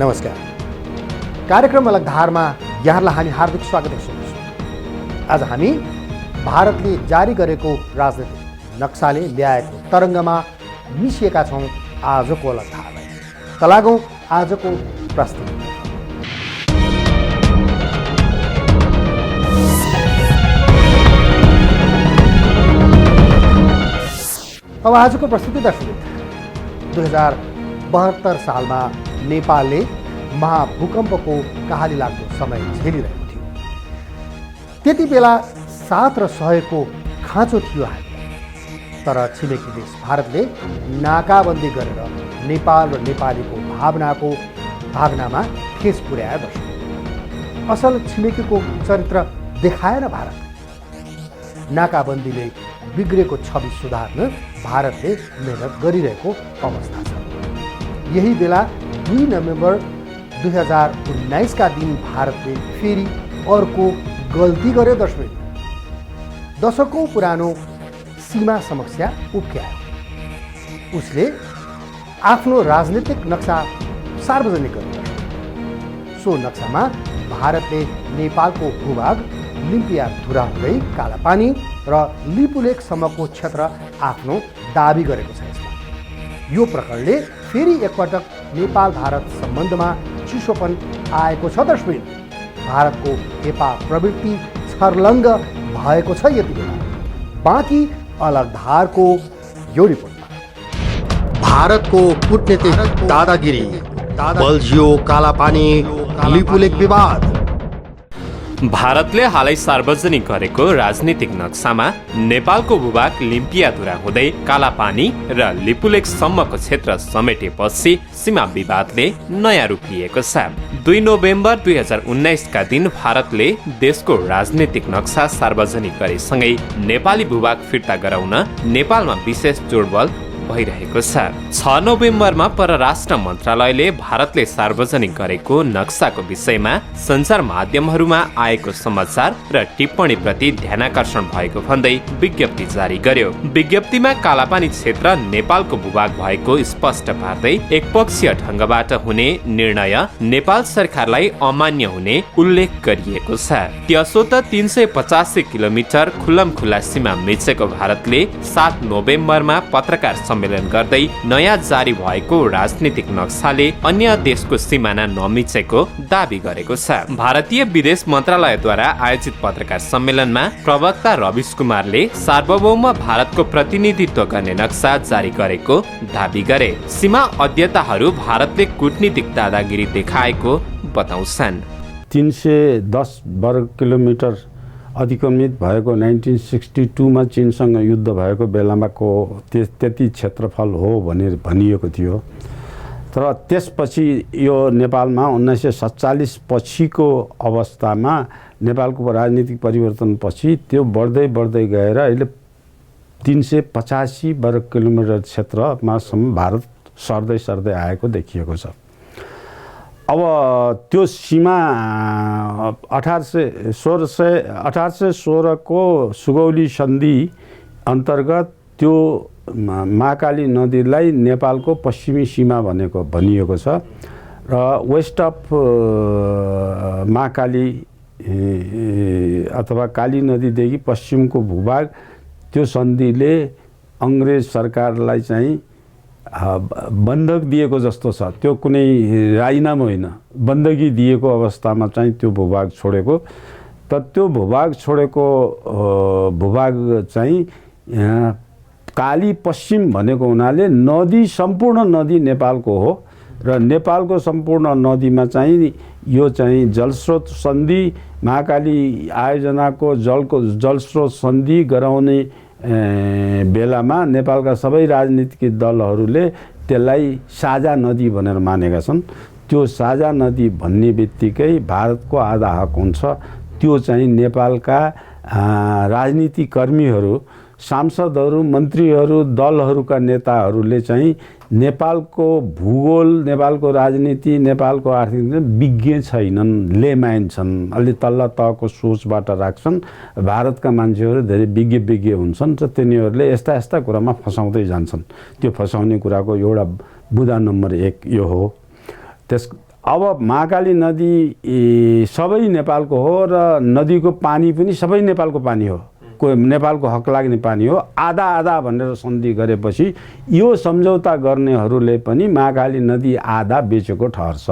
नमस्कार। कार्यक्रम अलग धारमा यहाँलाई हामी हार्दिक स्वागत गर्छौँ। आज हामी भारतले जारी गरेको राजनीतिक नक्साले ल्याएको तरङ्गमा मिसिएका छौँ आजको अलग धारलाई। त लागौँ आजको प्रस्तुति। अब आजको प्रस्तुति दर्शक 2072 सालमा नेपालले महाभूकम्पको कहाली लाग्दो समय झेलिरहेको थियो। त्यति बेला साथ र सहयोगको खाँचो थियो हामीलाई। तर छिमेकी देश भारतले नाकाबन्दी गरेर नेपाल र नेपालीको भावनामा ठेस पुर्याए दर्शक। असल छिमेकीको चरित्र देखाएन भारत। नाकाबन्दीले बिग्रेको छवि सुधार्न भारतले मेहनत गरिरहेको अवस्था छ। यही बेला 2 नोभेम्बर 2019 का दिन भारतले फेरि अर्को गल्ती गर्यो दर्शक। दशकौं पुरानो सीमा समस्या उब्क्यायो। उसले आफ्नो राजनीतिक नक्सा सार्वजनिक गर्यो। सो नक्सामा भारतले नेपालको भूभाग लिम्पियाधुरा हुँदै कालापानी र लिपुलेकसम्मको क्षेत्र आफ्नो दाबी गरेको छ। यो प्रकरणले फेरि एकपटक नेपाल भारत सम्बन्धमा चिसोपन आएको छ दर्शक। भारतको हेपा प्रवृत्ति छर्लङ्ग भएको छ यति बेला। बाँकी अलग धारको यो रिपोर्टमा भारतको कूटनीतिक दादागिरी, बल्झियो कालापानी लिपुलेक विवाद। भारतले हालै सार्वजनिक गरेको राजनीतिक नक्सामा नेपालको भूभाग लिम्पियाधुरा हुँदै कालापानी र लिपुलेकसम्मको क्षेत्र समेटेपछि सीमा विवादले नयाँ रूप लिएको छ। 2 नोभेम्बर 2019 का दिन भारतले देशको राजनीतिक नक्सा सार्वजनिक गरेसँगै नेपाली भूभाग फिर्ता गराउन नेपालमा विशेष जोडबल भइरहेको छ। 6 नोभेम्बरमा परराष्ट्र मन्त्रालयले भारतले सार्वजनिक गरेको नक्साको विषयमा सञ्चार माध्यमहरूमा आएको समाचार र टिप्पणी प्रति ध्यानाकर्षण भएको भन्दै विज्ञप्ति जारी गर्यो। विज्ञप्तिमा कालापानी क्षेत्र नेपालको भूभाग भएको स्पष्ट पार्दै एकपक्षीय ढङ्गबाट हुने निर्णय नेपाल सरकारलाई अमान्य हुने उल्लेख गरिएको छ। त्यसो त 385 किलोमिटर खुल्लमखुल्ला सीमा मिचेको भारतले 7 नोभेम्बरमा पत्रकार सम्मेलन गर्दै नयाँ जारी भएको राजनीतिक नक्साले अन्य देशको सिमाना नमिचेको दावी गरेको छ। भारतीय विदेश मन्त्रालयद्वारा आयोजित पत्रकार सम्मेलनमा प्रवक्ता रविश कुमारले सार्वभौम भारतको प्रतिनिधित्व गर्ने नक्सा जारी गरेको दावी गरे। सीमा अध्येताहरू भारतले कूटनीतिक दादागिरी देखाएको बताउँछन्। 310 वर्ग किलोमिटर अधिक्रमित भएको 1962 मा चीनसँग युद्ध भएको बेलामाको त्यति क्षेत्रफल हो भनेर भनिएको थियो। तर त्यसपछि यो नेपालमा 1947 पछिको अवस्थामा नेपालको राजनीतिक परिवर्तनपछि त्यो बढ्दै गएर अहिले 385 वर्ग किलोमिटर क्षेत्रमा भारत सर्दै आएको देखिएको छ। अब त्यो सीमा 1816 को सुगौली सन्धि अन्तर्गत त्यो महाकाली नदीलाई नेपालको पश्चिमी सीमा भनिएको छ र वेस्ट अफ महाकाली अथवा काली नदीदेखि पश्चिमको भूभाग त्यो सन्धिले अङ्ग्रेज सरकारलाई चाहिँ बन्धक दिएको जस्तो छ। त्यो कुनै राजीनामा होइन, बन्दगी दिएको अवस्थामा चाहिँ त्यो भूभाग छोडेको। त त्यो भूभाग छोडेको भूभाग चाहिँ काली पश्चिम भनेको हुनाले नदी सम्पूर्ण नदी नेपालको हो र नेपालको सम्पूर्ण नदीमा चाहिँ यो चाहिँ जलस्रोत सन्धि महाकाली आयोजनाको जलस्रोत सन्धि गराउने बेलामा नेपालका सबै राजनीतिक दलहरूले त्यसलाई साझा नदी भनेर मानेका छन्। त्यो साझा नदी भन्ने बित्तिकै भारतको आधा हक हुन्छ। त्यो चाहिँ नेपालका राजनीतिक कर्मीहरू, सांसदहरू, मन्त्रीहरू, दलहरूका नेताहरूले चाहिँ नेपालको भूगोल, नेपालको राजनीति, नेपालको आर्थिक विज्ञ छैनन्, लेम्यान छन्, अलि तल्ला तहको सोचबाट राख्छन्। भारतका मान्छेहरू धेरै विज्ञ हुन्छन् र तिनीहरूले यस्ता कुरामा फसाउँदै जान्छन्। त्यो फसाउने कुराको एउटा बुँदा नम्बर 1 यो हो। अब महाकाली नदी सबै नेपालको हो र नदीको पानी पनि सबै नेपालको पानी हो, नेपालको हक लाग्ने पानी हो। आधा आधा भनेर सन्धि गरेपछि यो सम्झौता गर्नेहरूले पनि महाकाली नदी आधा बेचेको ठहर्छ।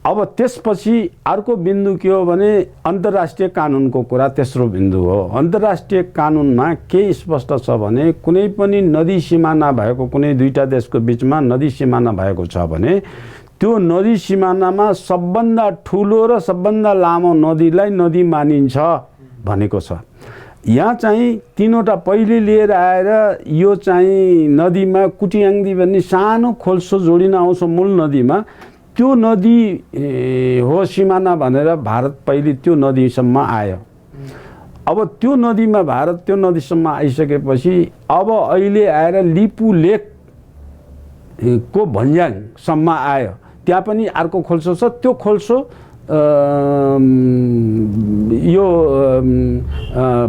अब त्यसपछि अर्को बिन्दु के हो भने अन्तर्राष्ट्रिय कानुनको कुरा तेस्रो बिन्दु हो। अन्तर्राष्ट्रिय कानुनमा के स्पष्ट छ भने कुनै पनि नदी सिमाना भएको, कुनै दुईटा देशको बिचमा नदी सिमाना भएको छ भने त्यो नदी सिमानामा सबभन्दा ठुलो र सबभन्दा लामो नदीलाई नदी मानिन्छ भनेको छ। यहाँ चाहिँ तीनवटा पहिले लिएर आएर यो चाहिँ नदीमा कुटियाङ्दी भन्ने सानो खोल्सो जोडिन आउँछ मूल नदीमा, त्यो नदी हो सिमाना भनेर भारत पहिले त्यो नदीसम्म आयो। अब त्यो नदीमा भारत त्यो नदीसम्म आइसकेपछि अब अहिले आएर लिपु लेक को भन्ज्याङसम्म आयो, त्यहाँ पनि अर्को खोल्सो छ। त्यो खोल्सो यो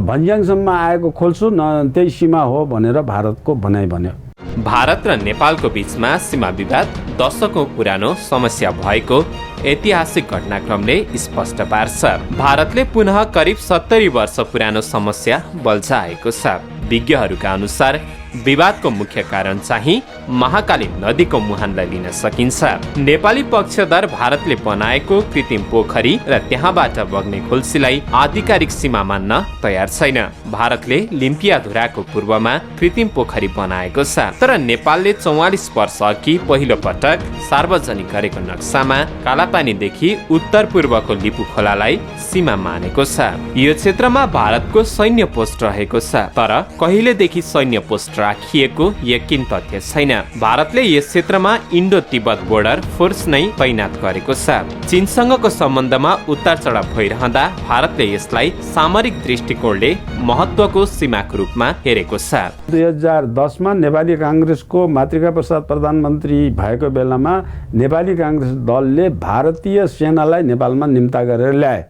भन्ज्याङसम्म आएको खोल्सो त्यही सीमा हो भनेर भारतको भनाइ भन्यो। भारत र नेपालको बीचमा सीमा विवाद दशकौं पुरानो समस्या भएको ऐतिहासिक घटनाक्रमले स्पष्ट पार्छ। भारतले पुनः करिब 70 वर्ष पुरानो समस्या बल्झाएको छ। विज्ञहरूका अनुसार विवादको मुख्य कारण चाहिँ महाकाली नदीको मुहानलाई लिन सकिन्छ। नेपाली पक्षधर भारतले बनाएको कृत्रिम पोखरी र त्यहाँबाट बग्ने खोल्सीलाई आधिकारिक सीमा मान्न तयार छैन। भारतले लिम्पियाधुराको पूर्वमा कृत्रिम पोखरी बनाएको छ, तर नेपालले 44 वर्ष अघि पहिलो पटक सार्वजनिक गरेको नक्सामा कालापानीदेखि उत्तर पूर्वको लिपु खोलालाई सीमा मानेको छ। यो क्षेत्रमा भारतको सैन्य पोस्ट रहेको छ, तर कहिलेदेखि सैन्य पोस्ट राखिएको यकिन तथ्य छैन। भारतले यस क्षेत्रमा इन्डो तिब्बत बोर्डर फोर्स नै तैनात गरेको छ। चीनसँगको सम्बन्धमा उतार चढाव भइरहँदा भारतले यसलाई सामरिक दृष्टिकोणले महत्त्वको सीमाको रूपमा हेरेको छ। 2010 मा नेपाली काङ्ग्रेसको मातृका प्रसाद प्रधानमन्त्री भएको बेलामा नेपाली काङ्ग्रेस दलले भारतीय सेनालाई नेपालमा निम्ता गरेर ल्याए।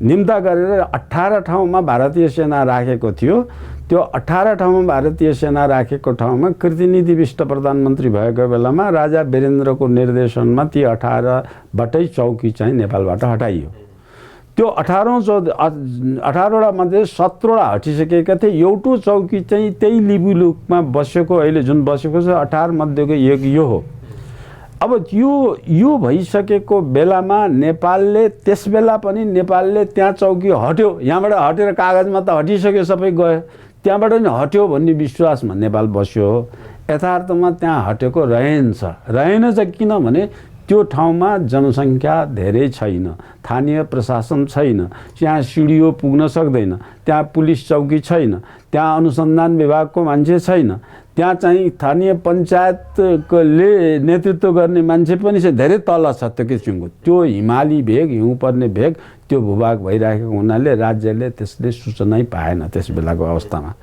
निम्ता गरेर 18 ठाउँमा भारतीय सेना राखेको थियो। त्यो 18 ठाउँमा भारतीय सेना राखेको ठाउँमा कृतिनीति विष्ट प्रधानमन्त्री भएको बेलामा राजा वीरेन्द्रको निर्देशनमा ती 18बाटै चौकी चाहिँ नेपालबाट हटाइयो। त्यो 18वटा मध्ये 17वटा हटिसकेका थिए। एउटा चौकी चाहिँ त्यही लिपुलेकमा बसेको, अहिले जुन बसेको छ 18 मध्येको एक यो हो। अब यो भइसकेको बेलामा नेपालले त्यसबेला पनि नेपालले त्यहाँ चौकी हट्यो, यहाँबाट हटेर कागजमा त हटिसक्यो, सबै गयो, त्यहाँबाट नि हट्यो भन्ने विश्वासमा नेपाल बस्यो। यथार्थमा त्यहाँ हटेको रहेनछ किनभने त्यो ठाउँमा जनसङ्ख्या धेरै छैन, स्थानीय प्रशासन छैन, त्यहाँ सिडिओ पुग्न सक्दैन, त्यहाँ पुलिस चौकी छैन, त्यहाँ अनुसन्धान विभागको मान्छे छैन, त्यहाँ चाहिँ स्थानीय पञ्चायतले नेतृत्व गर्ने मान्छे पनि छ, धेरै तल छ त्यो किसिमको। त्यो हिमाली भेग, हिउँ पर्ने भेग त्यो भूभाग भइराखेको हुनाले राज्यले त्यसले सूचनै पाएन। त्यस बेलाको अवस्थामा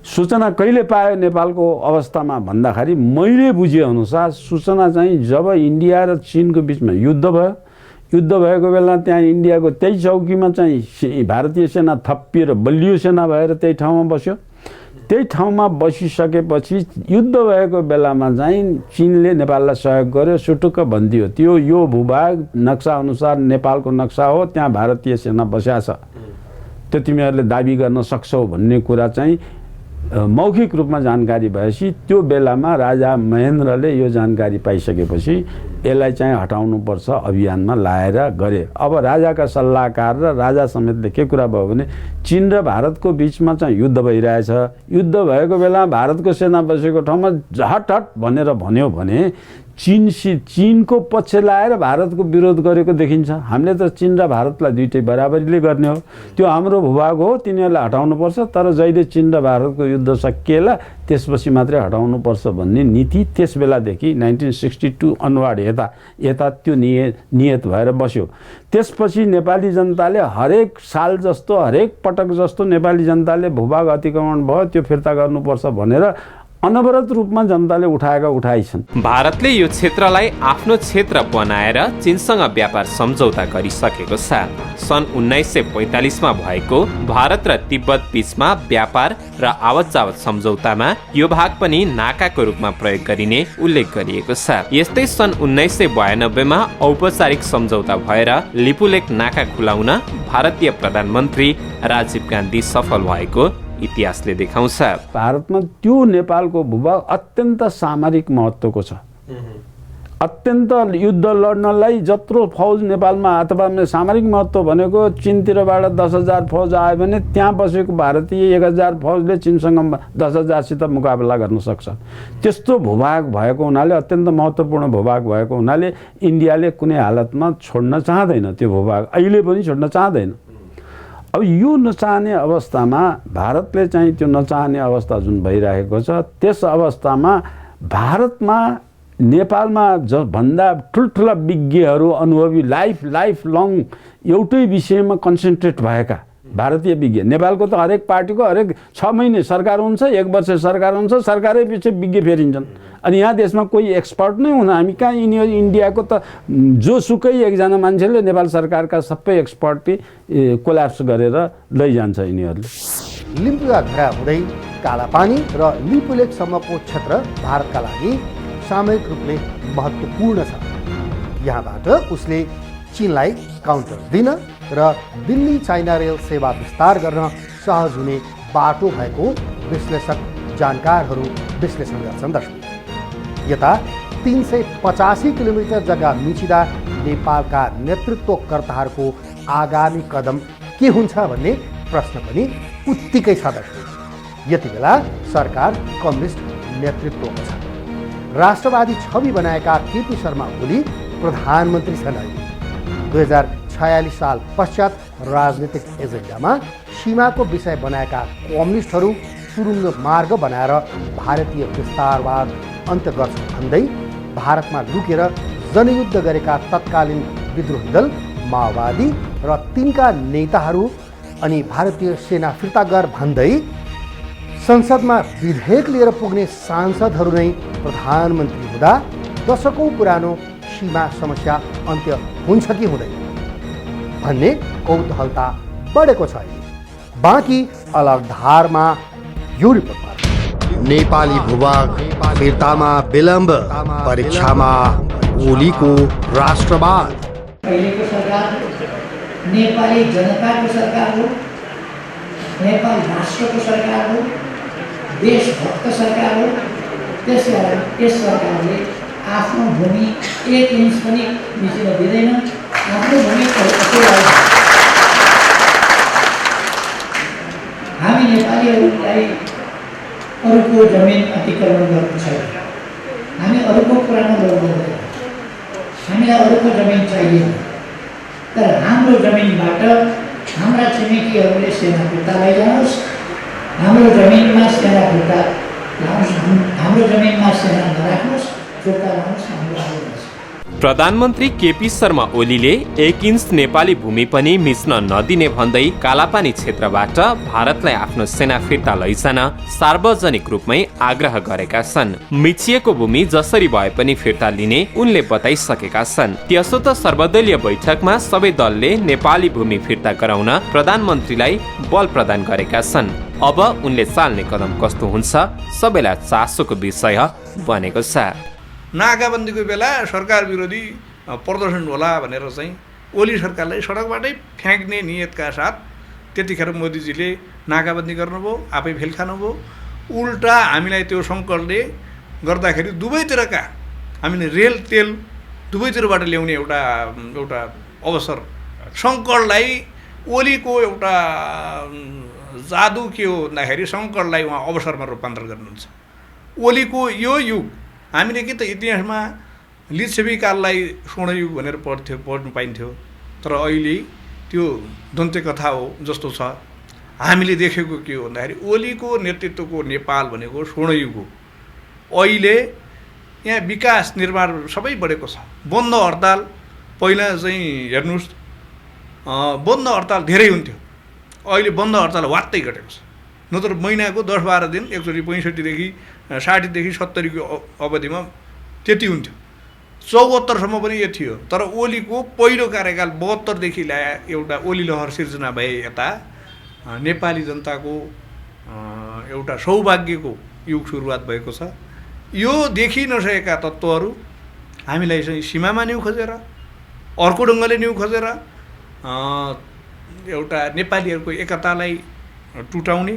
सूचना कहिले पायो नेपालको अवस्थामा भन्दाखेरि मैले बुझेअनुसार सूचना चाहिँ जब इन्डिया र चीनको बिचमा युद्ध भयो। युद्ध भएको बेला त्यहाँ इन्डियाको त्यही चौकीमा चाहिँ भारतीय सेना थपिएर बलियो सेना भएर त्यही ठाउँमा बस्यो। त्यही ठाउँमा बसिसकेपछि युद्ध भएको बेलामा चाहिँ चीनले नेपाललाई सहयोग गर्यो, सुटुक्क भनिदियो त्यो यो भूभाग नक्सा अनुसार नेपालको नक्सा हो, त्यहाँ भारतीय सेना बस्या छ, त्यो तिमीहरूले दाबी गर्न सक्छौ भन्ने कुरा चाहिँ मौखिक रूपमा जानकारी भएपछि त्यो बेलामा राजा महेन्द्रले यो जानकारी पाइसकेपछि यसलाई चाहिँ हटाउनुपर्छ अभियानमा लाएर गरे। अब राजाका सल्लाहकार र राजा समेतले के कुरा भयो भने चीन र भारतको बिचमा चाहिँ युद्ध भइरहेछ। युद्ध भएको बेला भारतको सेना बसेको ठाउँमा हट हट भनेर भन्यो भने चीनको पक्ष लाएर भारतको विरोध गरेको देखिन्छ। हामीले त चीन र भारतलाई दुइटै बराबरीले गर्ने हो, त्यो हाम्रो भूभाग हो, तिनीहरूलाई हटाउनुपर्छ, तर जहिले चीन र भारतको युद्ध सकिएला त्यसपछि मात्रै हटाउनुपर्छ भन्ने नीति त्यस बेलादेखि 1962 अनुवाड यता त्यो नियत भएर बस्यो। त्यसपछि नेपाली जनताले हरेक साल जस्तो, हरेक पटक जस्तो नेपाली जनताले भूभाग अतिक्रमण भयो त्यो फिर्ता गर्नुपर्छ भनेर अनवरत रूपमा जनताले उठाएका उठाइ छन्। भारतले यो क्षेत्रलाई आफ्नो क्षेत्र बनाएर चीनसँग व्यापार सम्झौता गरिसकेको छ। सन् 1945मा भएको भारत र तिब्बत बीचमा व्यापार र आवत जावत सम्झौतामा यो भाग पनि नाकाको रूपमा प्रयोग गरिने उल्लेख गरिएको छ। यस्तै सन् 1992मा औपचारिक सम्झौता भएर लिपुलेक नाका खुलाउन भारतीय प्रधानमन्त्री राजीव गान्धी सफल भएको इतिहासले देखाउँछ। भारतमा त्यो नेपालको भूभाग अत्यन्त सामरिक महत्त्वको छ। अत्यन्त युद्ध लड्नलाई जत्रो फौज नेपालमा अथवा सामरिक महत्त्व भनेको चीनतिरबाट 10,000 फौज आयो भने त्यहाँ बसेको भारतीय 1,000 फौजले चीनसँग 10,000सित मुकाबला गर्न सक्छ। त्यस्तो भूभाग भएको हुनाले, अत्यन्त महत्त्वपूर्ण भूभाग भएको हुनाले इन्डियाले कुनै हालतमा छोड्न चाहँदैन। त्यो भूभाग अहिले पनि छोड्न चाहँदैन। अब यो नचाहने अवस्थामा भारतले चाहिँ त्यो नचाहने अवस्था जुन भइरहेको छ, त्यस अवस्थामा भारतमा नेपालमा भन्दा ठुल्ठुला विज्ञहरू, अनुभवी, लाइफ लङ एउटै विषयमा कन्सन्ट्रेट भएका भारतीय विज्ञ। नेपालको त हरेक पार्टीको हरेक 6 महिने सरकार हुन्छ, 1 वर्ष सरकार हुन्छ, सरकारै पछि विज्ञ फेरिन्छन्। अनि यहाँ देशमा कोही एक्सपर्ट नै हुन हामी कहाँ इन्डियाको त जोसुकै एकजना मान्छेले नेपाल सरकारका सबै एक्सपर्टी कोल्याप्स गरेर लैजान्छ यिनीहरूले। लिम्बुवा घडा हुँदै कालापानी र लिपुलेकसम्मको क्षेत्र भारतका लागि सामयिक रूपले महत्त्वपूर्ण छ। यहाँबाट उसले चीनलाई काउन्टर दिन र दिल्ली चाइना रेल सेवा विस्तार गर्न सहज हुने बाटो भएको विश्लेषक जानकारहरू विश्लेषण गर्छन्। दर्शक, यता 385 किलोमिटर जग्गा मिचिँदा नेपालका नेतृत्वकर्ताहरूको आगामी कदम के हुन्छ भन्ने प्रश्न पनि उत्तिकै छ। दर्शक, यति बेला सरकार कम्युनिस्ट नेतृत्वको छ। राष्ट्रवादी छवि बनाएका केपी शर्मा ओली प्रधानमन्त्री छन्। 2046 साल पश्चात राजनीतिक एजेन्डामा सीमाको विषय बनाएका कम्युनिस्टहरू सुरुङ्ग मार्ग बनाएर भारतीय विस्तारवाद अन्त्य गर्छ भन्दै भारतमा लुकेर जनयुद्ध गरेका तत्कालीन विद्रोही दल माओवादी र तिनका नेताहरू अनि भारतीय सेना फिर्ता गर भन्दै संसदमा विधेयक लिएर पुग्ने सांसदहरू नै प्रधानमन्त्री हुँदा दशकौँ पुरानो सीमा समस्या अन्त्य हुन्छ कि हुँदैन भन्ने कौतूहलता बढेको छ। बाँकी अलग धारमा यो रिपोर्टमा नेपाली भूभाग फिर्तामा विलम्ब, परीक्षामा ओलीको राष्ट्रवाद। अहिलेको सरकार नेपाली जनताको सरकार हो, नेपाल राष्ट्रको सरकार हो, देशभक्त सरकार हो। त्यसकारण यस सरकारले आफ्नो भूमि 1 इन्च पनि मिचिन दिँदैन। आफ्नो भूमि हामी नेपालीहरूलाई अरूको जमिन अतिक्रमण गर्नु छैन। हामी अरूको कुरामा लड्दैन। हामीलाई अरूको जमिन चाहिएन। तर हाम्रो जमिनबाट हाम्रा छिमेकीहरूले सेना फिर्ता लैजाओस्, हाम्रो जमिनमा सेना फिर्ता लाओस्, हाम्रो जमिनमा सेना नराख्नुहोस्, फिर्ता लाओस्, हाम्रो आवाज। प्रधानमन्त्री केपी शर्मा ओलीले 1 इन्च नेपाली भूमि पनि मिच्न नदिने भन्दै कालापानी क्षेत्रबाट भारतलाई आफ्नो सेना फिर्ता लैजान सार्वजनिक रूपमै आग्रह गरेका छन्। मिचिएको भूमि जसरी भए पनि फिर्ता लिने उनले बताइसकेका छन्। त्यसो त सर्वदलीय बैठकमा सबै दलले नेपाली भूमि फिर्ता गराउन प्रधानमन्त्रीलाई बल प्रदान गरेका छन्। अब उनले चाल्ने कदम कस्तो हुन्छ सबैलाई चासोको विषय बनेको छ। नाकाबन्दीको बेला सरकार विरोधी प्रदर्शन होला भनेर चाहिँ ओली सरकारलाई सडकबाटै फ्याँक्ने नियतका साथ त्यतिखेर मोदीजीले नाकाबन्दी गर्नुभयो, आफै फेल खानुभयो। उल्टा हामीलाई त्यो सङ्कटले गर्दाखेरि दुवैतिरका हामीले रेल तेल दुवैतिरबाट ल्याउने एउटा अवसर सङ्कटलाई ओलीको एउटा जादु के हो भन्दाखेरि सङ्कटलाई उहाँ अवसरमा रूपान्तरण गर्नुहुन्छ। ओलीको यो युग हामीले के त इतिहासमा लिच्छवीकाललाई स्वर्णयुग भनेर पढ्नु पाइन्थ्यो, तर अहिले त्यो दन्त्य कथा हो जस्तो छ। हामीले देखेको के हो भन्दाखेरि ओलीको नेतृत्वको नेपाल भनेको स्वर्णयुग हो। अहिले यहाँ विकास निर्माण सबै बढेको छ। बन्द हडताल पहिला चाहिँ हेर्नुहोस्, बन्द हडताल धेरै हुन्थ्यो, अहिले बन्द हडताल वात्तै घटेको छ। नत्र महिनाको 10-12 दिन एकचोटि 65देखि 60देखि 70को अवधिमा त्यति हुन्थ्यो। 74सम्म पनि यो थियो। तर ओलीको पहिलो कार्यकाल 72देखि ल्याए एउटा ओली लहर सिर्जना भए यता नेपाली जनताको एउटा सौभाग्यको युग सुरुवात भएको छ। यो देखि नसकेका तत्त्वहरू हामीलाई चाहिँ सीमामा न्यु खोजेर, अर्को ढङ्गले न्यु खोजेर एउटा नेपालीहरूको एकतालाई टुटाउने,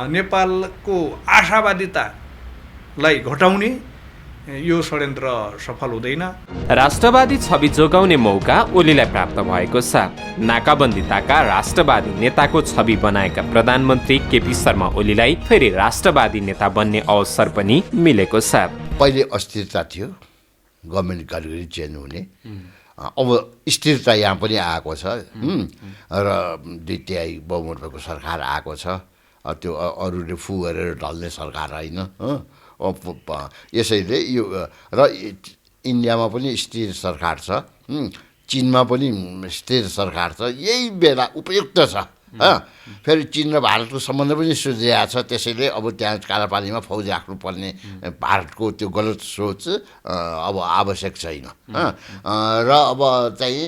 नेपालको आशावादितालाई घटाउने यो षड्यन्त्र सफल हुँदैन। राष्ट्रवादी छवि जोगाउने मौका ओलीलाई प्राप्त भएको छ। नाकाबन्दिताका राष्ट्रवादी नेताको छवि बनाएका प्रधानमन्त्री केपी शर्मा ओलीलाई फेरि राष्ट्रवादी नेता बन्ने अवसर पनि मिलेको छ। पहिले अस्थिरता थियो, गभर्मेन्ट घरिघरि चेन्ज हुने, अब स्थिरता यहाँ पनि आएको छ र 2/3 बहुमतको सरकार आएको छ। त्यो अरूले फु गरेर ढल्ने सरकार होइन। यसैले यो र इन्डियामा पनि स्थिर सरकार छ, चीनमा पनि स्थिर सरकार छ। यही बेला उपयुक्त छ। फेरि चीन र भारतको सम्बन्ध पनि सुध्रिएको छ। त्यसैले अब त्यहाँ कालापानीमा फौज राख्नुपर्ने भारतको त्यो गलत सोच अब आवश्यक छैन। र अब चाहिँ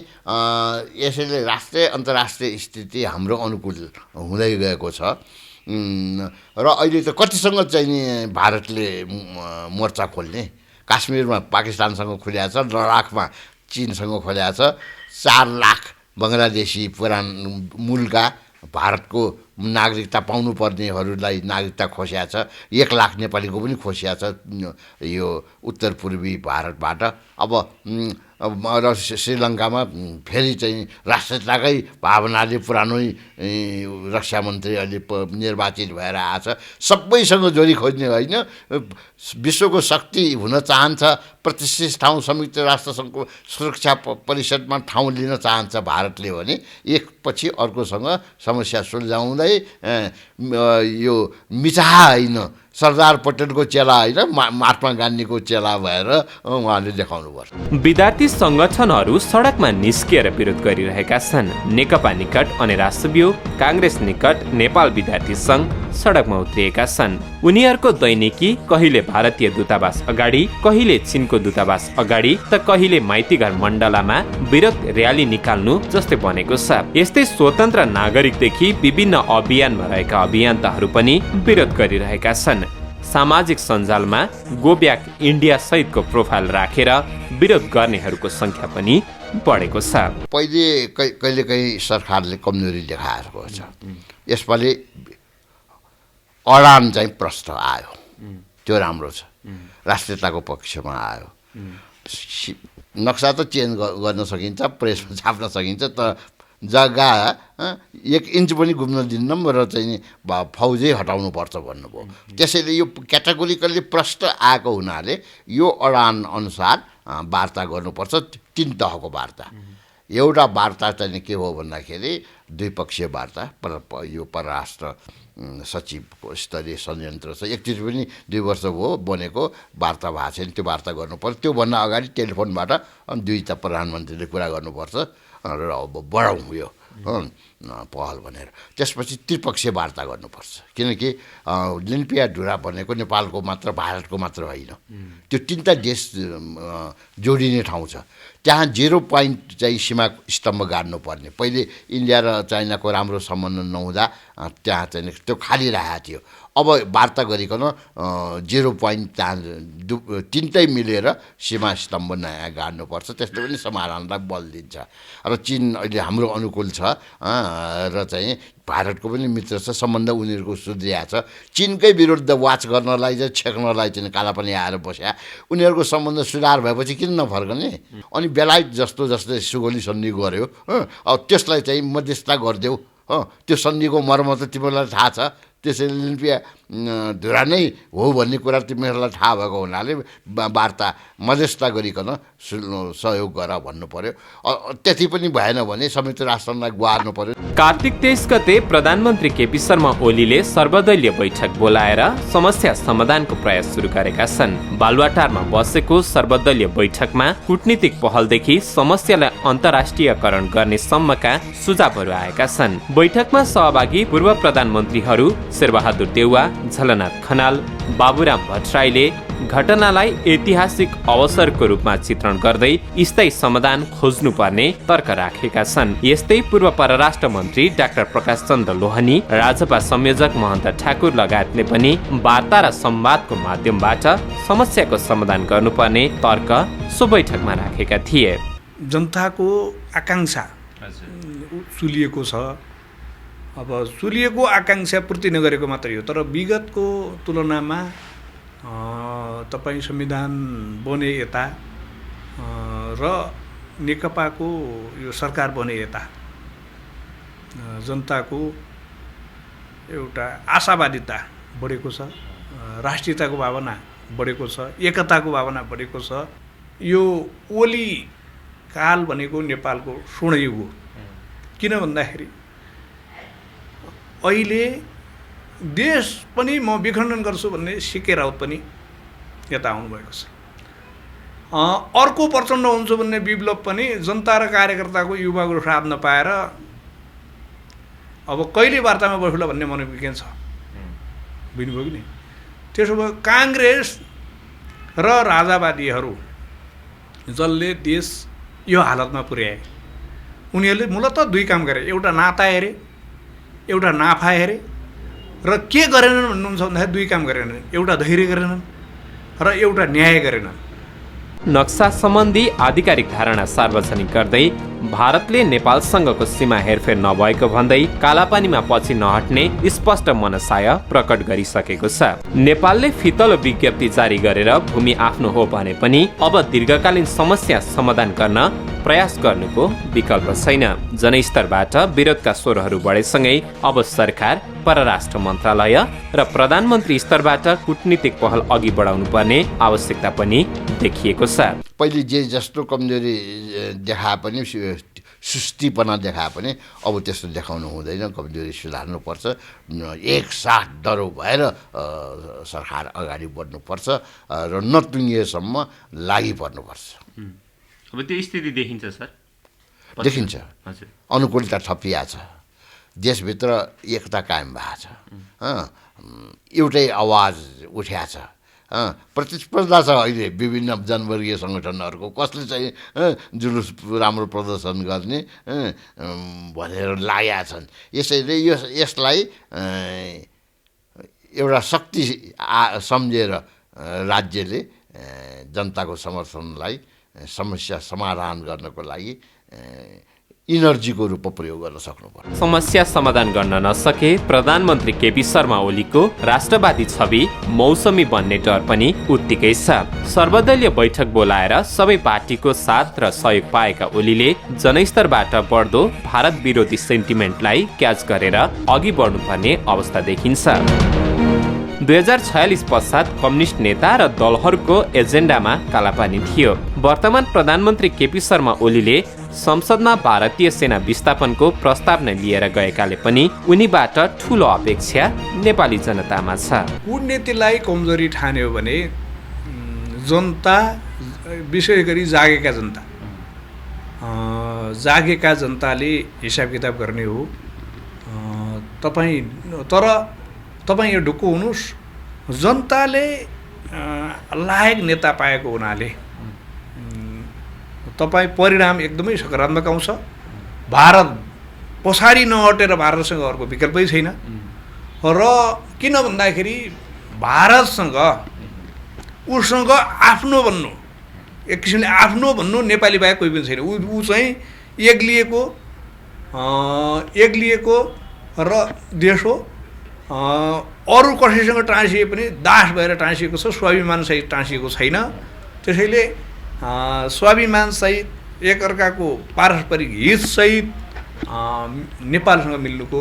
यसैले राष्ट्रिय अन्तर्राष्ट्रिय स्थिति हाम्रो अनुकूल हुँदै गएको छ। र अहिले त कतिसँग चाहिँ भारतले मोर्चा खोल्ने? काश्मीरमा पाकिस्तानसँग खोलिएको छ, लडाकमा चीनसँग खोलिएको छ। 4 लाख बङ्गलादेशी पुरान मूलका भारतको नागरिकता पाउनुपर्नेहरूलाई नागरिकता खोसिया छ। 1 लाख नेपालीको पनि खोसिया छ यो उत्तर पूर्वी भारतबाट। अब र श्रीलङ्कामा फेरि चाहिँ राष्ट्रियताकै भावनाले पुरानै रक्षा मन्त्री अहिले निर्वाचित भएर आएछ। सबैसँग जोडी खोज्ने होइन, विश्वको शक्ति हुन चाहन्छ, प्रतिष्ठित ठाउँ संयुक्त राष्ट्रसङ्घको सुरक्षा परिषदमा ठाउँ लिन चाहन्छ भारतले भने एकपछि अर्कोसँग समस्या सुल्झाउँदै यो मिचाहा होइन, सरदार पटेलको चेला होइन, महात्मा गान्धीको चेला भएर उहाँले देखाउनु पर्छ। विद्यार्थी संगठनहरू सडकमा निस्किएर विरोध गरिरहेका छन्। नेकपा निकट अनि राष्ट्रव्यूह, काङ्ग्रेस निकट नेपाल विद्यार्थी सङ्घ सडकमा उत्रिएका छन्। उनीहरूको दैनिकी कहिले भारतीय दूतावास अगाडि, कहिले चीनको दूतावास अगाडि त कहिले माइतीघर मण्डलामा विरोध र्याली निकाल्नु जस्तै बनेको छ। यस्तै स्वतन्त्र नागरिकदेखि विभिन्न अभियानमा रहेका अभियन्ताहरू पनि विरोध गरिरहेका छन्। सामाजिक सञ्जालमा गो ब्याक इन्डिया सहितको प्रोफाइल राखेर विरोध गर्नेहरूको संख्या पनि बढेको छ। पहिले कहिलेकाहीँ सरकारले कमजोरी देखाएको छ। यसपालि अडान चाहिँ प्रष्ट आयो, त्यो राम्रो छ, राष्ट्रियताको पक्षमा आयो। नक्सा त चेन्ज गर्न सकिन्छ, प्रेसमा छाप्न सकिन्छ, तर जग्गा 1 इन्च पनि घुम्न दिन्नौँ र चाहिँ फौजै हटाउनुपर्छ भन्नुभयो। त्यसैले यो क्याटेगोरिकल्ली प्रष्ट आएको हुनाले यो अडान अनुसार वार्ता गर्नुपर्छ। 3 तहको वार्ता। एउटा वार्ता चाहिँ के हो भन्दाखेरि द्विपक्षीय वार्ता, यो परराष्ट्र सचिवको स्तरीय संयन्त्र छ। एकचोटि पनि 2 वर्ष भयो बनेको, वार्ता भएको छैन। त्यो वार्ता गर्नुपर्छ। त्योभन्दा अगाडि टेलिफोनबाट 2 प्रधानमन्त्रीले कुरा गर्नुपर्छ र अब बढाउँ यो पहल भनेर। त्यसपछि त्रिपक्षीय वार्ता गर्नुपर्छ, किनकि लिम्पिया ढुरा भनेको नेपालको मात्र, भारतको मात्र होइन, त्यो 3टा देश जोडिने ठाउँ छ। त्यहाँ 0 पोइन्ट चाहिँ सीमा स्तम्भ गाड्नुपर्ने। पहिले इन्डिया र चाइनाको राम्रो सम्बन्ध नहुँदा त्यहाँ चाहिँ त्यो खाली राखेको थियो। अब वार्ता गरिकन 0 पोइन्ट त्यहाँ 3टै मिलेर सीमा स्तम्भ नयाँ गाड्नुपर्छ। त्यसले पनि समाधानलाई बल दिन्छ। र चीन अहिले हाम्रो अनुकूल छ र चाहिँ भारतको पनि मित्र छ, सम्बन्ध उनीहरूको सुध्रिया छ। चीनकै विरुद्ध वाच गर्नलाई चाहिँ छेक्नलाई चाहिँ कालापानी आएर बस्या। उनीहरूको सम्बन्ध सुधार भएपछि किन नफर्कने? अनि बेलायत जस्तै सुगोली सन्धि गर्यो, अब त्यसलाई चाहिँ मध्यस्थता गरिदेऊ। त्यो सन्धिको मर्म त तिमीहरूलाई थाहा छ। त्यसैले लिम्पिया धुरा नै हो भन्ने कुरा तिमीहरूलाई थाहा भएको हुनाले वार्ता मध्यस्थता गरिकन सहयोग गर भन्नु पर्यो। त्यति पनि भएन भने संयुक्त राष्ट्रलाई गुहार्नु पर्यो। कार्तिक 23 गते प्रधानमन्त्री केपी शर्मा ओलीले सर्वदलीय बैठक बोलाएर समस्या समाधानको प्रयास सुरु गरेका छन्। बालुवाटारमा बसेको सर्वदलीय बैठकमा कूटनीतिक पहलदेखि समस्यालाई अन्तर्राष्ट्रियकरण गर्ने सम्मका सुझावहरू आएका छन्। बैठकमा सहभागी पूर्व प्रधानमन्त्रीहरू शेरबहादुर देउवा, झलनाथ खनाल, बाबुराम भट्टराईले घटनालाई ऐतिहासिक अवसरको रूपमा चित्रण गर्दै स्थायी समाधान खोज्नुपर्ने तर्क राखेका छन्। यस्तै पूर्व परराष्ट्र मन्त्री डाक्टर प्रकाश चन्द्र लोहनी, राजपा संयोजक महन्त ठाकुर लगायतले पनि वार्ता र संवादको माध्यमबाट समस्याको समाधान गर्नुपर्ने तर्क सो बैठकमा राखेका थिए। जनताको आकाङ्क्षा सुलिएको छ। अब सुलिएको आकाङ्क्षा पूर्ति नगरेको मात्रै हो, तर विगतको तुलनामा तपाईँ संविधान बने यता र नेकपाको यो सरकार बने यता जनताको एउटा आशावादिता बढेको छ, राष्ट्रियताको भावना बढेको छ, एकताको भावना बढेको छ। यो ओली काल भनेको नेपालको स्वर्णयुग हो। किन भन्दाखेरि अहिले देश पनि म विखण्डन गर्छु भन्ने सिके राउत पनि यता आउनुभएको छ। अर्को प्रचण्ड हुन्छु भन्ने विप्लव पनि जनता र कार्यकर्ताको युवाको साथ नपाएर अब कहिले वार्तामा बसौँला भन्ने मनोविज्ञान छ। बुझ्नुभयो कि नि? त्यसो भए काङ्ग्रेस र राजावादीहरू जसले देश यो हालतमा पुर्याए, उनीहरूले मूलत दुई काम गरे। एउटा नाता हेरे, एउटा नाफा हेरे, र के गरेनन् भन्नुहुन्छ भन्दाखेरि दुई काम गरेनन्। एउटा धैर्य गरेनन् र एउटा न्याय गरेनन्। नक्सा सम्बन्धी आधिकारिक धारणा सार्वजनिक गर्दै भारतले नेपालसँगको सीमा हेरफेर नभएको भन्दै कालापानीमा पछि नहट्ने स्पष्ट मनसाय प्रकट गरिसकेको छ। नेपालले फितलो विज्ञप्ति जारी गरेर भूमि आफ्नो हो भने पनि अब दीर्घकालीन समस्या समाधान गर्न प्रयास गर्नुको विकल्प छैन। जनस्तरबाट विरोधका स्वरहरू बढेसँगै अब सरकार, परराष्ट्र मन्त्रालय र प्रधानमन्त्री स्तरबाट कूटनीतिक पहल अघि बढाउनु पर्ने आवश्यकता पनि देखिएको छ। पहिले जे जस्तो कमजोरी देखाए पनि, सुस्तीपना देखाए पनि अब त्यस्तो देखाउनु हुँदैन। कमजोरी सुधार्नुपर्छ। एकसाथ डरो भएर सरकार अगाडि बढ्नुपर्छ र नटुङ्गिएसम्म लागि पर्नुपर्छ। अब त्यो स्थिति देखिन्छ सर? देखिन्छ। अनुकूलता थपिया छ। देशभित्र एकता कायम भएको छ। एउटै आवाज उठ्या छ। प्रतिस्पर्धा छ अहिले विभिन्न जनवर्गीय सङ्गठनहरूको, कसले चाहिँ जुलुस राम्रो प्रदर्शन गर्ने भनेर लागेका छन्। यसैले यसलाई एउटा शक्ति सम्झेर राज्यले जनताको समर्थनलाई समस्या समाधान गर्नको लागि इनर्जीको रूपमा प्रयोग गर्न सक्नुपर्छ। समस्या समाधान गर्न नसके प्रधानमन्त्री केपी शर्मा ओलीको राष्ट्रवादी छवि मौसमी बन्ने डर पनि उत्तिकै छ। सर्वदलीय बैठक बोलाएर सबै पार्टीको साथ र सहयोग पाएका ओलीले जनस्तरबाट बढ्दो भारत विरोधी सेन्टिमेन्टलाई क्याच गरेर अघि बढ्नुपर्ने अवस्था देखिन्छ। 2046 पश्चात कम्युनिस्ट नेता र दलहरूको एजेन्डामा कालापानी थियो। वर्तमान प्रधानमन्त्री केपी शर्मा ओलीले संसदमा भारतीय सेना विस्थापनको प्रस्ताव नै लिएर गएकाले पनि उनीबाट ठूलो अपेक्षा नेपाली जनतामा छ। कूटनीतिलाई कमजोरी ठान्यो भने जनता, विशेष गरी जागेका जनताले हिसाब किताब गर्ने हो। तपाईँ यो ढुक्क हुनुहोस्, जनताले लायक नेता पाएको हुनाले तपाईँ परिणाम एकदमै सकारात्मक आउँछ। भारत पछाडि नहटेर भारतसँग अर्को विकल्पै छैन। र किन भन्दाखेरि भारतसँग उसँग आफ्नो भन्नु, एक किसिमले आफ्नो भन्नु नेपाली बाहेक कोही पनि छैन। ऊ चाहिँ एक्लिएको र देश हो। अरू कसैसँग टाँसिए पनि दास भएर टाँसिएको छ, स्वाभिमानसहित टाँसिएको छैन। त्यसैले स्वाभिमानसहित एकअर्काको पारस्परिक हितसहित नेपालसँग मिल्नुको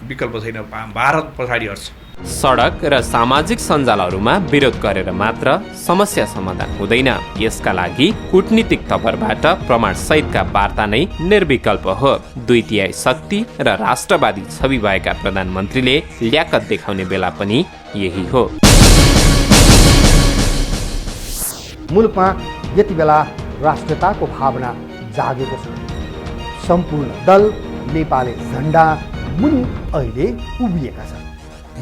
विकल्प छैन। भारत पछाडि हट्छ। सडक र सामाजिक सञ्जालहरूमा विरोध गरेर मात्र समस्या समाधान हुँदैन। यसका लागि कूटनीतिक तवरबाट प्रमाणसहितका वार्ता नै निर्विकल्प हो। 2/3 शक्ति र राष्ट्रवादी छवि भएका प्रधानमन्त्रीले ल्याकत देखाउने बेला पनि यही हो। मुलुकमा यति बेला राष्ट्रियताको भावना जागेको छ। सम्पूर्ण दल नेपाली झण्डा मुनि अहिले उभिएका छन्।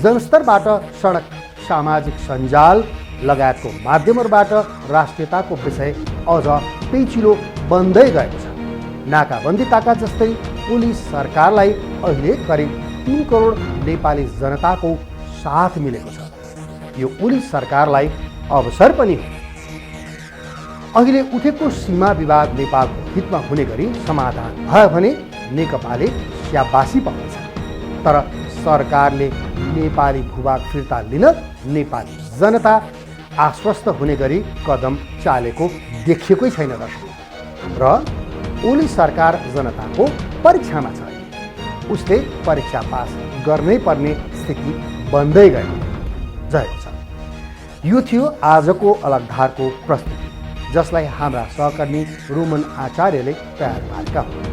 जनस्तरबाट सडक, सामाजिक सञ्जाल लगायतको माध्यमहरूबाट राष्ट्रियताको विषय अझ पेचिलो बन्दै गएको छ। नाकाबन्दी ताका जस्तै पुलिस सरकारलाई अहिले करिब 3 करोड नेपाली जनताको साथ मिलेको छ। यो पुलिस सरकारलाई अवसर पनि हो। अहिले उठेको सीमा विवाद नेपालको हितमा हुने गरी समाधान भयो भने नेकपाले स्याबासी पाउँछ। तर सरकारले नेपाली भूभाग फिर्ता लिन नेपाली जनता आश्वस्त हुने गरी कदम चालेको देखिएकै छैन दर्शक। र ओली सरकार जनताको परीक्षामा छ। उसले परीक्षा पास गर्नै पर्ने स्थिति बन्दै गएको छ। यो थियो आजको अलगधारको प्रस्तुति, जसलाई हाम्रा सहकर्मी रोमन आचार्यले तयार पारेका हुन्।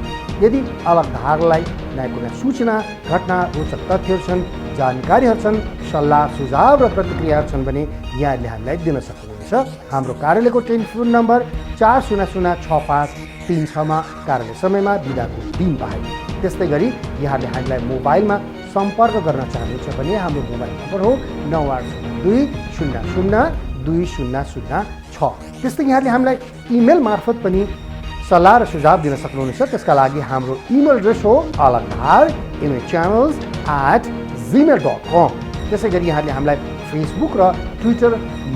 यदि अलगधारलाई कुनै सूचना, घटना, रोचक तथ्यहरू छन्, जानकारीहरू छन्, सल्लाह, सुझाव र प्रतिक्रियाहरू छन् भने यहाँले हामीलाई दिन सक्नुहुनेछ। हाम्रो कार्यालयको टेलिफोन नम्बर 4006536 मा कार्यालय समयमा बिदाको दिन बाहेक। त्यस्तै गरी यहाँले हामीलाई मोबाइलमा सम्पर्क गर्न चाहनुहुन्छ भने हाम्रो मोबाइल नम्बर हो 9802002006। त्यस्तै यहाँले हामीलाई इमेल मार्फत पनि सल्लाह र सुझाव दिन सक्नुहुनेछ। त्यसका लागि हाम्रो इमेल एड्रेस हो alagdhar@gmail.com। त्यसै गरी यहाँले हामीलाई फेसबुक र ट्विटर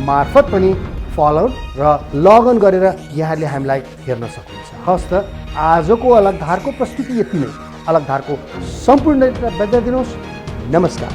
मार्फत पनि फलो र लगइन गरेर यहाँले हामीलाई हेर्न सक्नुहुन्छ। हस् त, आजको अलगधारको प्रस्तुति यति नै। अलगधारको सम्पूर्ण बजाइदिनुहोस्। नमस्कार।